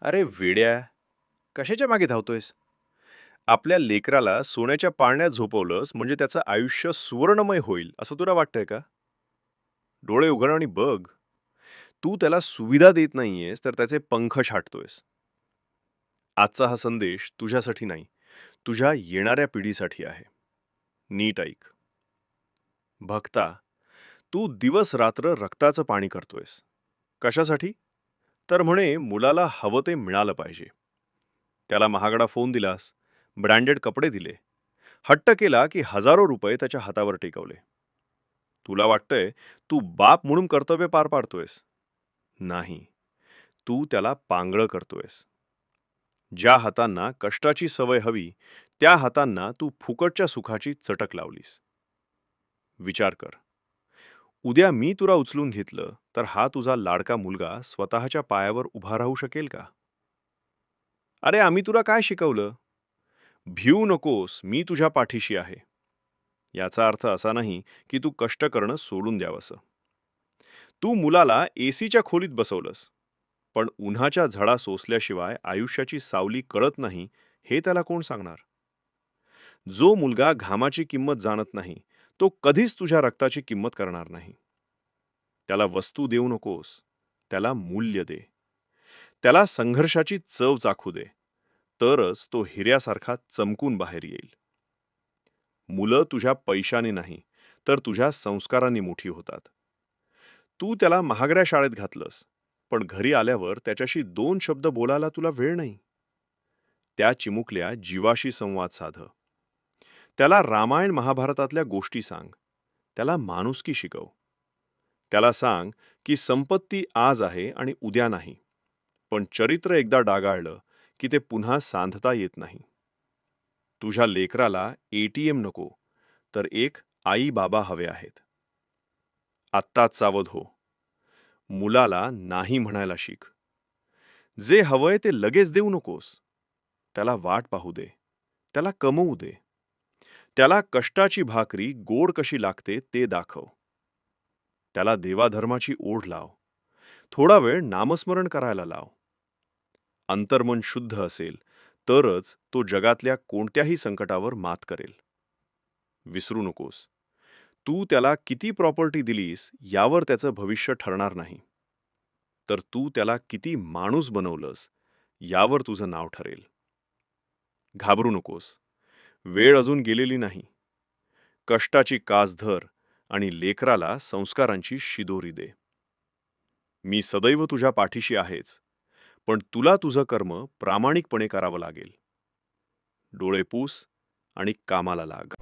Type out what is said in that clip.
अरे वेड्या, कशाच्या मागे धावतोयस? आपल्या लेकराला सोन्याच्या पाळण्यात झोपवलंस म्हणजे त्याचं आयुष्य सुवर्णमय होईल असं तुला वाटतंय का? डोळे उघड आणि बघ. तू त्याला सुविधा देत नाहीयेस तर त्याचे पंख छाटतोयस. आजचा हा संदेश तुझ्यासाठी नाही, तुझ्या येणाऱ्या पिढीसाठी आहे. नीट ऐक. भक्ता, तू दिवस रात्र रक्ताचं पाणी करतोयस. कशासाठी? तर म्हणे मुलाला हवं ते मिळालं पाहिजे. त्याला महागडा फोन दिलास, ब्रँडेड कपडे दिले, हट्ट केला की हजारो रुपये त्याच्या हातावर टेकवले. तुला वाटतंय तू बाप म्हणून कर्तव्य पार पाडतोयस. नाही, तू त्याला पांगळं करतोयस. ज्या हातांना कष्टाची सवय हवी त्या हातांना तू फुकटच्या सुखाची चटक लावलीस. विचार कर, उद्या मी तुला उचलून घेतलं तर हा तुझा लाडका मुलगा स्वतःच्या पायावर उभा राहू शकेल का? अरे आम्ही तुला काय शिकवलं? भिवू नकोस, मी तुझ्या पाठीशी आहे. याचा अर्थ असा नाही की तू कष्ट करणं सोडून द्यावंसं. तू मुलाला एसीच्या खोलीत बसवलंस, पण उन्हाच्या झळा सोसल्याशिवाय आयुष्याची सावली कळत नाही हे त्याला कोण सांगणार? जो मुलगा घामाची किंमत जाणत नाही तो कधीच तुझ्या रक्ताची किंमत करणार नाही. त्याला वस्तू देऊ नकोस, त्याला मूल्य दे. त्याला संघर्षाची चव चाखू दे, तरच तो हिऱ्यासारखा चमकून बाहेर येईल. मुलं तुझ्या पैशाने नाही तर तुझ्या संस्कारांनी मोठी होतात. तू त्याला महागड्या शाळेत घातलंस, पण घरी आल्यावर त्याच्याशी दोन शब्द बोलायला तुला वेळ नाही. त्या चिमुकल्या जीवाशी संवाद साध. त्याला रामायण महाभारतातल्या गोष्टी सांग. त्याला माणुसकी शिकव. त्याला सांग की संपत्ती आज आहे आणि उद्या नाही, पण चरित्र एकदा डागाळलं की ते पुन्हा सांधता येत नाही. तुझ्या लेकराला एटीएम नको, तर एक आई बाबा हवे आहेत. आत्ताच सावध हो. मुलाला नाही म्हणायला शिक. जे हवंय ते लगेच देऊ नकोस. त्याला वाट पाहू दे. त्याला कमवू दे. त्याला कष्टाची भाकरी गोड कशी लागते ते दाखव. त्याला देवाधर्माची ओढ लाव. थोडा वेळ नामस्मरण करायला लाव. अंतर्मन शुद्ध असेल तरच तो जगातल्या कोणत्याही संकटावर मात करेल. विसरू नकोस, तू त्याला किती प्रॉपर्टी दिलीस यावर त्याचं भविष्य ठरणार नाही, तर तू त्याला किती माणूस बनवलंस यावर तुझं नाव ठरेल. घाबरू नकोस, वेळ अजून गेलेली नाही. कष्टाची कास धर आणि लेकराला संस्कारांची शिदोरी दे. मी सदैव तुझ्या पाठीशी आहेच, पण तुला तुझं कर्म प्रामाणिकपणे करावं लागेल. डोळे पुस आणि कामाला लाग.